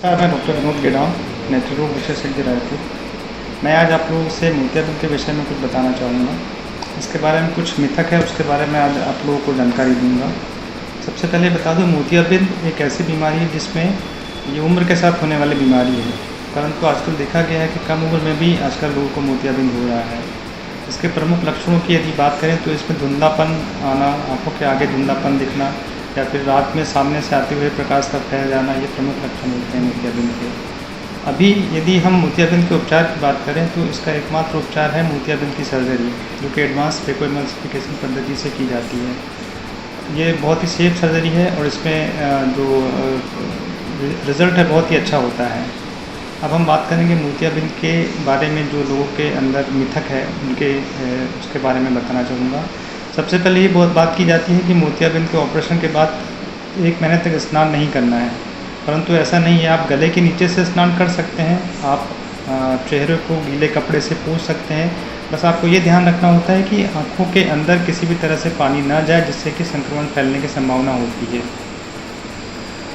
मैं डॉक्टर विनोद गेडाम, नेत्र रोग विशेषज्ञ रायपुर। मैं आज आप लोगों से मोतियाबिंद के विषय में कुछ बताना चाहूँगा। इसके बारे में कुछ मिथक है, उसके बारे में आज आप लोगों को जानकारी दूँगा। सबसे पहले बता दूँ, मोतियाबिंद एक ऐसी बीमारी है जिसमें ये उम्र के साथ होने वाली बीमारी है, परंतु आजकल देखा गया है कि कम उम्र में भी आजकल लोगों को मोतियाबिंद हो रहा है। इसके प्रमुख लक्षणों की यदि बात करें तो इसमें धुंधलापन आना, आँखों के आगे धुंधलापन दिखना या फिर रात में सामने से आते हुए प्रकाश का फैल जाना, ये प्रमुख लक्षण होते हैं मोतियाबिंद के। अभी यदि हम मोतियाबिंद के उपचार की बात करें तो इसका एकमात्र उपचार है मोतियाबिंद की सर्जरी, जो कि एडवांस फेकोएमल्सिफिकेशन पद्धति से की जाती है। ये बहुत ही सेफ सर्जरी है और इसमें जो रिज़ल्ट है बहुत ही अच्छा होता है। अब हम बात करेंगे मोतियाबिंद के बारे में, जो लोगों के अंदर मिथक है उसके बारे में बताना चाहूँगा। सबसे पहले ये बहुत बात की जाती है कि मोतियाबिंद के ऑपरेशन के बाद 1 महीने तक स्नान नहीं करना है, परंतु ऐसा नहीं है। आप गले के नीचे से स्नान कर सकते हैं, आप चेहरे को गीले कपड़े से पोंछ सकते हैं। बस आपको ये ध्यान रखना होता है कि आँखों के अंदर किसी भी तरह से पानी ना जाए, जिससे कि संक्रमण फैलने की संभावना होती है।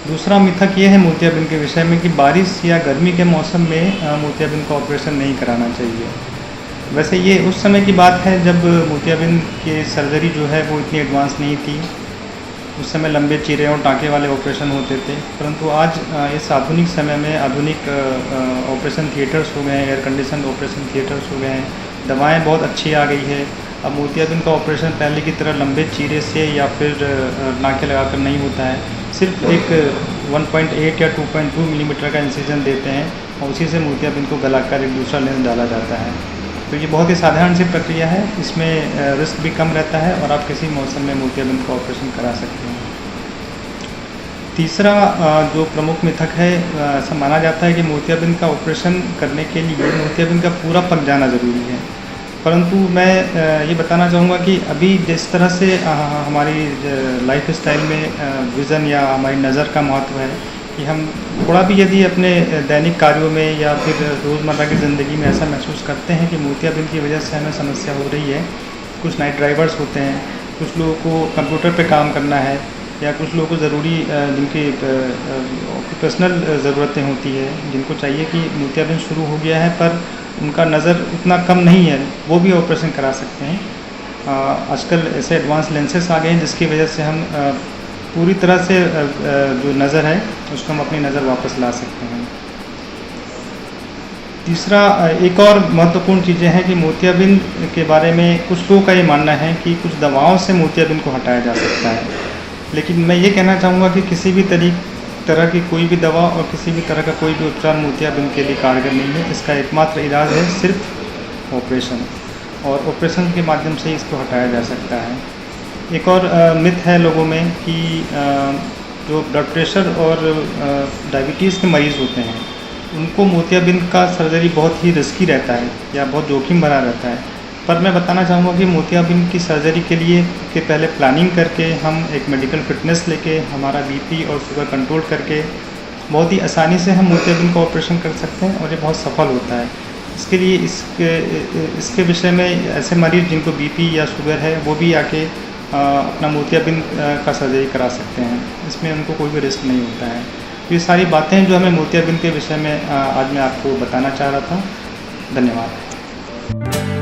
दूसरा मिथक ये है मोतियाबिंद के विषय में कि बारिश या गर्मी के मौसम में मोतियाबिंद का ऑपरेशन नहीं कराना चाहिए। वैसे ये उस समय की बात है जब मोतियाबिंद की सर्जरी जो है वो इतनी एडवांस नहीं थी। उस समय लंबे चीरे और टाँके वाले ऑपरेशन होते थे, परंतु आज इस आधुनिक समय में आधुनिक ऑपरेशन थिएटर्स हो गए हैं, एयर कंडीशन ऑपरेशन थिएटर्स हो गए हैं, दवाएं बहुत अच्छी आ गई है। अब मोतियाबिंद का ऑपरेशन पहले की तरह लंबे चीरे से या फिर नाके लगाकर नहीं होता है। सिर्फ एक 1.8 या 2.2 मिलीमीटर का इंसिजन देते हैं और उसी से मोतियाबिंद को गलाकर एक दूसरा लेंस डाला जाता है। तो ये बहुत ही साधारण सी प्रक्रिया है, इसमें रिस्क भी कम रहता है और आप किसी मौसम में मोतियाबिंद का ऑपरेशन करा सकते हैं। तीसरा जो प्रमुख मिथक है, ऐसा माना जाता है कि मोतियाबिंद का ऑपरेशन करने के लिए मोतियाबिंद का पूरा पक जाना ज़रूरी है, परंतु मैं ये बताना चाहूँगा कि अभी जिस तरह से हमारी लाइफ स्टाइल में विज़न या हमारी नज़र का महत्व है कि हम थोड़ा भी यदि अपने दैनिक कार्यों में या फिर रोज़मर्रा की ज़िंदगी में ऐसा महसूस करते हैं कि मोतियाबिंद की वजह से हमें समस्या हो रही है। कुछ नाइट ड्राइवर्स होते हैं, कुछ लोगों को कंप्यूटर पे काम करना है, या कुछ लोगों को ज़रूरी जिनकी ऑक्यूपेशनल ज़रूरतें होती है, जिनको चाहिए कि मोतियाबिंद शुरू हो गया है पर उनका नज़र उतना कम नहीं है, वो भी ऑपरेशन करा सकते हैं। आजकल ऐसे एडवांस लेंसेस आ गए हैं जिसकी वजह से हम पूरी तरह से जो नज़र है उसको हम अपनी नज़र वापस ला सकते हैं। तीसरा, एक और महत्वपूर्ण चीज़ें हैं कि मोतियाबिंद के बारे में कुछ लोगों का ये मानना है कि कुछ दवाओं से मोतियाबिंद को हटाया जा सकता है, लेकिन मैं ये कहना चाहूँगा कि किसी भी तरह की कोई भी दवा और किसी भी तरह का कोई भी उपचार मोतियाबिंद के लिए कारगर नहीं है। इसका एकमात्र इलाज है सिर्फ ऑपरेशन, और ऑपरेशन के माध्यम से इसको हटाया जा सकता है। एक और मिथ है लोगों में कि जो ब्लड प्रेशर और डायबिटीज़ के मरीज़ होते हैं उनको मोतियाबिंद का सर्जरी बहुत ही रिस्की रहता है या बहुत जोखिम भरा रहता है। पर मैं बताना चाहूँगा कि मोतियाबिंद की सर्जरी के लिए के पहले प्लानिंग करके, हम एक मेडिकल फिटनेस लेके, हमारा बीपी और शुगर कंट्रोल करके बहुत ही आसानी से हम मोतियाबिंद का ऑपरेशन कर सकते हैं और ये बहुत सफल होता है। इसके लिए इसके विषय में ऐसे मरीज़ जिनको बीपी या शुगर है वो भी आके अपना मोतियाबिंद का सर्जरी करा सकते हैं, इसमें उनको कोई भी रिस्क नहीं होता है। तो ये सारी बातें जो हमें मोतियाबिंद के विषय में आज मैं आपको बताना चाह रहा था। धन्यवाद।